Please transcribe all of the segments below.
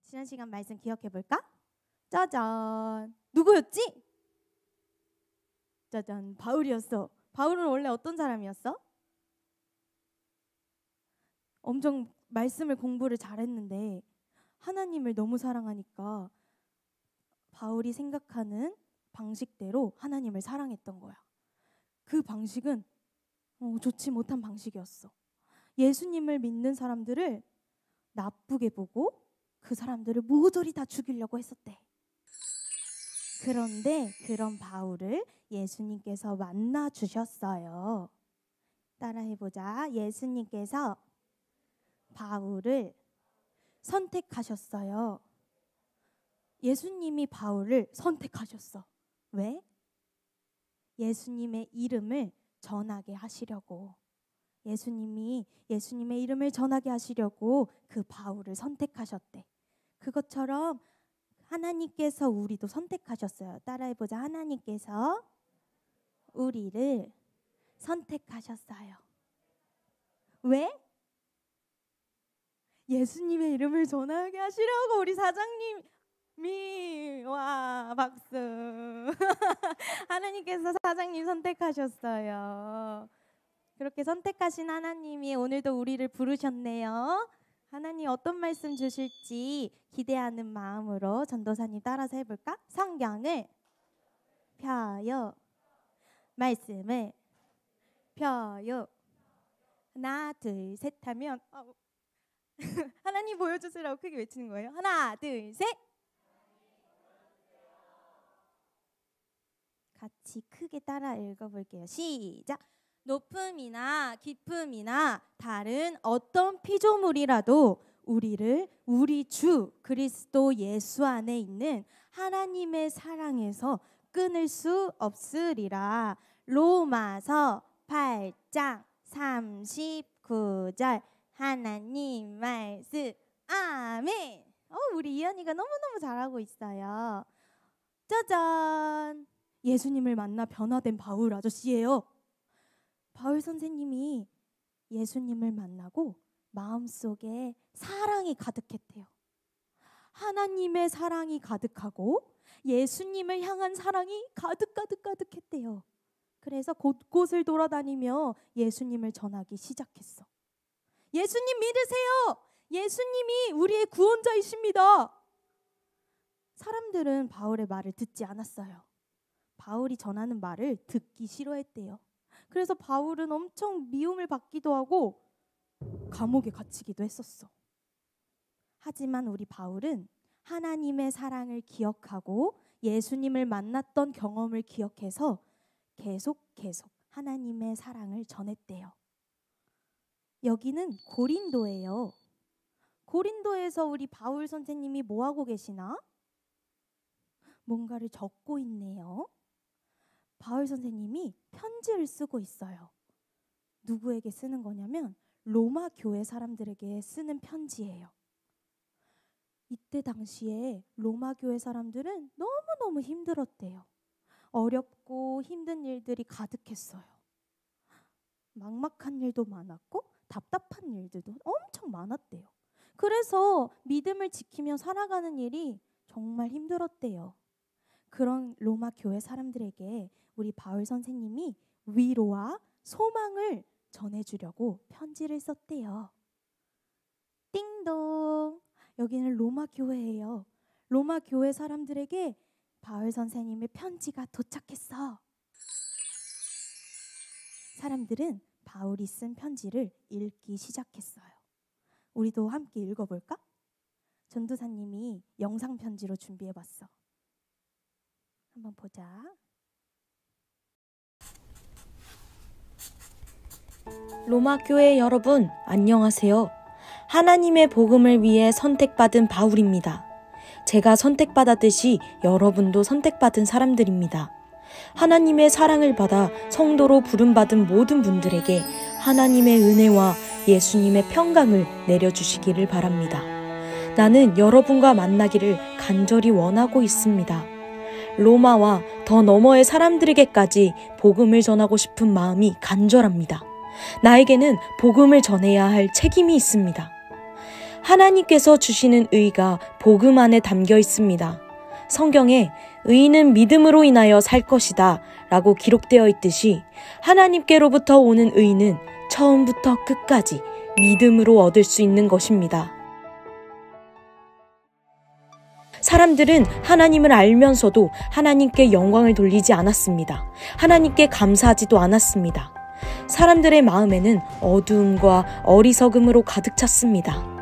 지난 시간 말씀 기억해볼까? 짜잔! 누구였지? 짜잔! 바울이었어. 바울은 원래 어떤 사람이었어? 엄청 말씀을 공부를 잘했는데 하나님을 너무 사랑하니까 바울이 생각하는 방식대로 하나님을 사랑했던 거야. 그 방식은 좋지 못한 방식이었어. 예수님을 믿는 사람들을 나쁘게 보고 그 사람들을 모조리 다 죽이려고 했었대. 그런데 그런 바울을 예수님께서 만나 주셨어요. 따라해보자. 예수님께서 바울을 선택하셨어요. 예수님이 바울을 선택하셨어. 왜? 예수님의 이름을 전하게 하시려고. 예수님의 이름을 전하게 하시려고 그 바울을 선택하셨대. 그것처럼 하나님께서 우리도 선택하셨어요. 따라해보자. 하나님께서 우리를 선택하셨어요. 왜? 예수님의 이름을 전하게 하시려고 우리 사장님이 와 박수. 하나님께서 사장님 선택하셨어요. 그렇게 선택하신 하나님이 오늘도 우리를 부르셨네요. 하나님 어떤 말씀 주실지 기대하는 마음으로 전도사님 따라서 해볼까? 성경을 펴요. 말씀을 펴요. 하나 둘 셋 하면 하나님 보여주세요라고 크게 외치는 거예요. 하나 둘 셋. 같이 크게 따라 읽어볼게요. 시작. 높음이나 깊음이나 다른 어떤 피조물이라도 우리를 우리 주 그리스도 예수 안에 있는 하나님의 사랑에서 끊을 수 없으리라. 로마서 8장 39절 하나님 말씀. 아멘. 우리 이현이가 너무너무 잘하고 있어요. 짜잔. 예수님을 만나 변화된 바울 아저씨예요. 바울 선생님이 예수님을 만나고 마음속에 사랑이 가득했대요. 하나님의 사랑이 가득하고 예수님을 향한 사랑이 가득했대요. 그래서 곳곳을 돌아다니며 예수님을 전하기 시작했어. 예수님 믿으세요. 예수님이 우리의 구원자이십니다. 사람들은 바울의 말을 듣지 않았어요. 바울이 전하는 말을 듣기 싫어했대요. 그래서 바울은 엄청 미움을 받기도 하고 감옥에 갇히기도 했었어. 하지만 우리 바울은 하나님의 사랑을 기억하고 예수님을 만났던 경험을 기억해서 계속 하나님의 사랑을 전했대요. 여기는 고린도예요. 고린도에서 우리 바울 선생님이 뭐하고 계시나? 뭔가를 적고 있네요. 바울 선생님이 편지를 쓰고 있어요. 누구에게 쓰는 거냐면 로마 교회 사람들에게 쓰는 편지예요. 이때 당시에 로마 교회 사람들은 너무너무 힘들었대요. 어렵고 힘든 일들이 가득했어요. 막막한 일도 많았고 답답한 일들도 엄청 많았대요. 그래서 믿음을 지키며 살아가는 일이 정말 힘들었대요. 그런 로마 교회 사람들에게 우리 바울 선생님이 위로와 소망을 전해주려고 편지를 썼대요. 띵동. 여기는 로마 교회예요. 로마 교회 사람들에게 바울 선생님의 편지가 도착했어. 사람들은 바울이 쓴 편지를 읽기 시작했어요. 우리도 함께 읽어볼까? 전도사님이 영상 편지로 준비해봤어. 한번 보자. 로마 교회 여러분, 안녕하세요. 하나님의 복음을 위해 선택받은 바울입니다. 제가 선택받았듯이 여러분도 선택받은 사람들입니다. 하나님의 사랑을 받아 성도로 부름받은 모든 분들에게 하나님의 은혜와 예수님의 평강을 내려주시기를 바랍니다. 나는 여러분과 만나기를 간절히 원하고 있습니다. 로마와 더 너머의 사람들에게까지 복음을 전하고 싶은 마음이 간절합니다. 나에게는 복음을 전해야 할 책임이 있습니다. 하나님께서 주시는 의가 복음 안에 담겨 있습니다. 성경에 의인은 믿음으로 인하여 살 것이다 라고 기록되어 있듯이 하나님께로부터 오는 의는 처음부터 끝까지 믿음으로 얻을 수 있는 것입니다. 사람들은 하나님을 알면서도 하나님께 영광을 돌리지 않았습니다. 하나님께 감사하지도 않았습니다. 사람들의 마음에는 어두움과 어리석음으로 가득 찼습니다.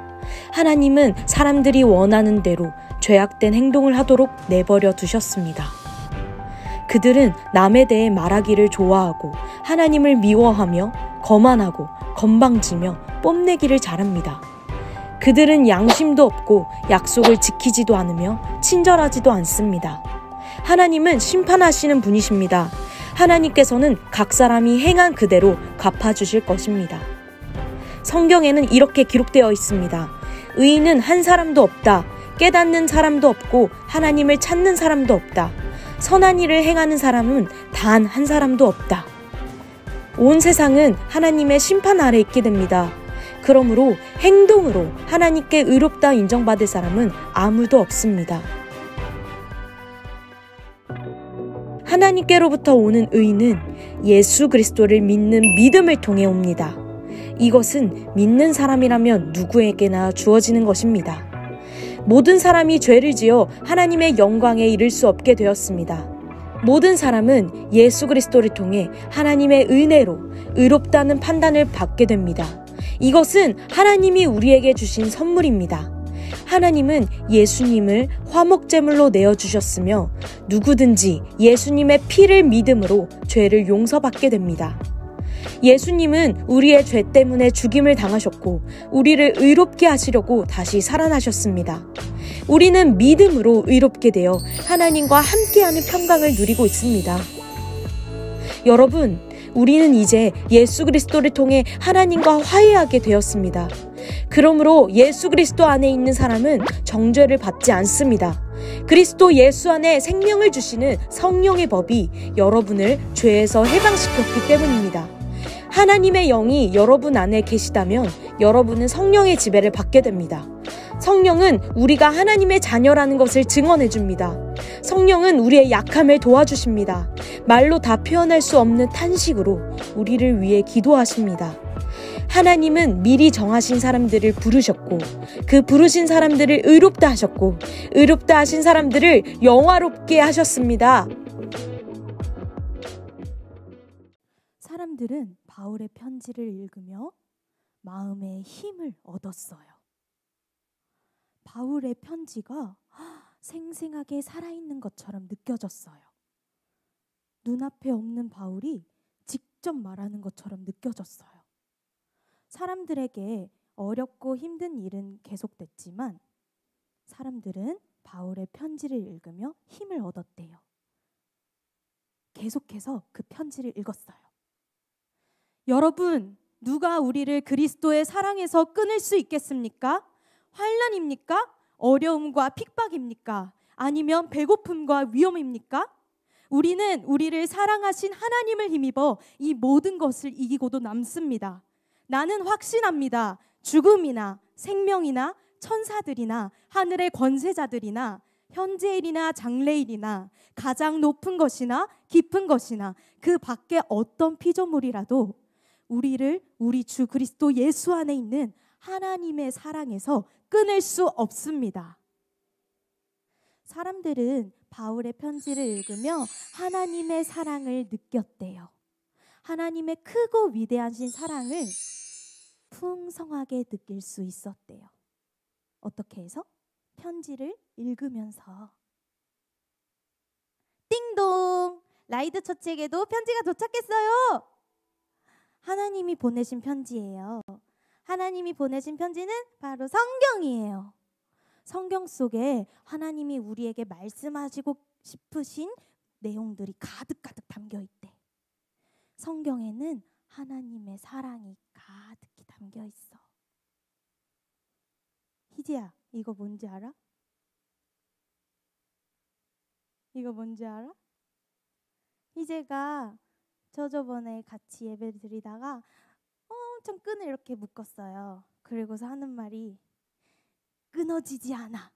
하나님은 사람들이 원하는 대로 죄악된 행동을 하도록 내버려 두셨습니다. 그들은 남에 대해 말하기를 좋아하고 하나님을 미워하며 거만하고 건방지며 뽐내기를 잘합니다. 그들은 양심도 없고 약속을 지키지도 않으며 친절하지도 않습니다. 하나님은 심판하시는 분이십니다. 하나님께서는 각 사람이 행한 그대로 갚아주실 것입니다. 성경에는 이렇게 기록되어 있습니다. 의인은 한 사람도 없다. 깨닫는 사람도 없고 하나님을 찾는 사람도 없다. 선한 일을 행하는 사람은 단 한 사람도 없다. 온 세상은 하나님의 심판 아래 있게 됩니다. 그러므로 행동으로 하나님께 의롭다 인정받을 사람은 아무도 없습니다. 하나님께로부터 오는 의는 예수 그리스도를 믿는 믿음을 통해 옵니다. 이것은 믿는 사람이라면 누구에게나 주어지는 것입니다. 모든 사람이 죄를 지어 하나님의 영광에 이를 수 없게 되었습니다. 모든 사람은 예수 그리스도를 통해 하나님의 은혜로 의롭다는 판단을 받게 됩니다. 이것은 하나님이 우리에게 주신 선물입니다. 하나님은 예수님을 화목제물로 내어주셨으며 누구든지 예수님의 피를 믿음으로 죄를 용서받게 됩니다. 예수님은 우리의 죄 때문에 죽임을 당하셨고 우리를 의롭게 하시려고 다시 살아나셨습니다. 우리는 믿음으로 의롭게 되어 하나님과 함께하는 평강을 누리고 있습니다. 여러분, 우리는 이제 예수 그리스도를 통해 하나님과 화해하게 되었습니다. 그러므로 예수 그리스도 안에 있는 사람은 정죄를 받지 않습니다. 그리스도 예수 안에 생명을 주시는 성령의 법이 여러분을 죄에서 해방시켰기 때문입니다. 하나님의 영이 여러분 안에 계시다면 여러분은 성령의 지배를 받게 됩니다. 성령은 우리가 하나님의 자녀라는 것을 증언해 줍니다. 성령은 우리의 약함을 도와주십니다. 말로 다 표현할 수 없는 탄식으로 우리를 위해 기도하십니다. 하나님은 미리 정하신 사람들을 부르셨고 그 부르신 사람들을 의롭다 하셨고 의롭다 하신 사람들을 영화롭게 하셨습니다. 사람들은 바울의 편지를 읽으며 마음의 힘을 얻었어요. 바울의 편지가 생생하게 살아있는 것처럼 느껴졌어요. 눈앞에 없는 바울이 직접 말하는 것처럼 느껴졌어요. 사람들에게 어렵고 힘든 일은 계속됐지만 사람들은 바울의 편지를 읽으며 힘을 얻었대요. 계속해서 그 편지를 읽었어요. 여러분, 누가 우리를 그리스도의 사랑에서 끊을 수 있겠습니까? 환난입니까? 어려움과 핍박입니까? 아니면 배고픔과 위험입니까? 우리는 우리를 사랑하신 하나님을 힘입어 이 모든 것을 이기고도 남습니다. 나는 확신합니다. 죽음이나 생명이나 천사들이나 하늘의 권세자들이나 현재일이나 장래일이나 가장 높은 것이나 깊은 것이나 그 밖에 어떤 피조물이라도 우리를 우리 주 그리스도 예수 안에 있는 하나님의 사랑에서 끊을 수 없습니다. 사람들은 바울의 편지를 읽으며 하나님의 사랑을 느꼈대요. 하나님의 크고 위대하신 사랑을 풍성하게 느낄 수 있었대요. 어떻게 해서? 편지를 읽으면서. 띵동! 라이드 처치에게도 편지가 도착했어요. 하나님이 보내신 편지예요. 하나님이 보내신 편지는 바로 성경이에요. 성경 속에 하나님이 우리에게 말씀하시고 싶으신 내용들이 가득가득 담겨 있대. 성경에는 하나님의 사랑이 가득히 담겨 있어. 희재야, 이거 뭔지 알아? 이거 뭔지 알아? 희재가 저번에 같이 예배 드리다가 엄청 끈을 이렇게 묶었어요. 그리고서 하는 말이 끊어지지 않아.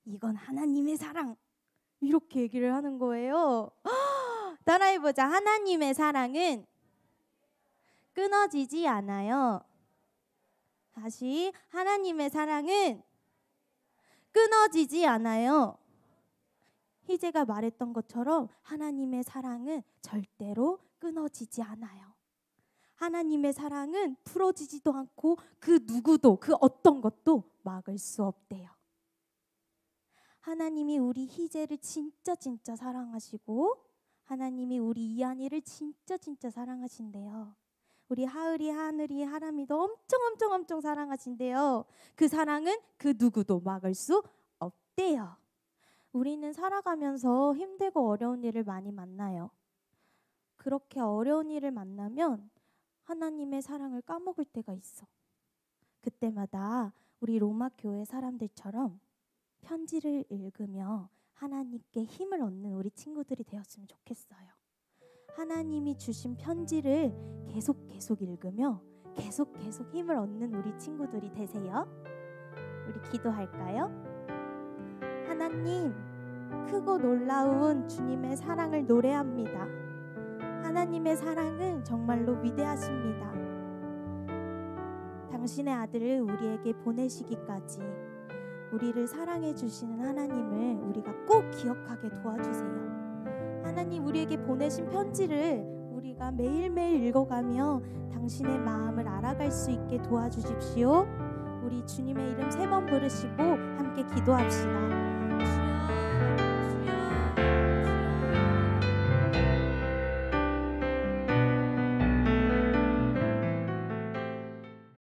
이건 하나님의 사랑. 이렇게 얘기를 하는 거예요. 따라해보자. 하나님의 사랑은 끊어지지 않아요. 다시, 하나님의 사랑은 끊어지지 않아요. 희재가 말했던 것처럼 하나님의 사랑은 절대로 끊어지지 않아요. 하나님의 사랑은 풀어지지도 않고 그 누구도, 그 어떤 것도 막을 수 없대요. 하나님이 우리 희재를 진짜 사랑하시고 하나님이 우리 이한이를 진짜 사랑하신대요. 우리 하을이, 하늘이, 하람이도 엄청 사랑하신대요. 그 사랑은 그 누구도 막을 수 없대요. 우리는 살아가면서 힘들고 어려운 일을 많이 만나요. 그렇게 어려운 일을 만나면 하나님의 사랑을 까먹을 때가 있어. 그때마다 우리 로마 교회 사람들처럼 편지를 읽으며 하나님께 힘을 얻는 우리 친구들이 되었으면 좋겠어요. 하나님이 주신 편지를 계속 읽으며 계속 힘을 얻는 우리 친구들이 되세요. 우리 기도할까요? 하나님, 크고 놀라운 주님의 사랑을 노래합니다. 하나님의 사랑은 정말로 위대하십니다. 당신의 아들을 우리에게 보내시기까지 우리를 사랑해 주시는 하나님을 우리가 꼭 기억하게 도와주세요. 하나님, 우리에게 보내신 편지를 우리가 매일매일 읽어가며 당신의 마음을 알아갈 수 있게 도와주십시오. 우리 주님의 이름 3번 부르시고 함께 기도합시다.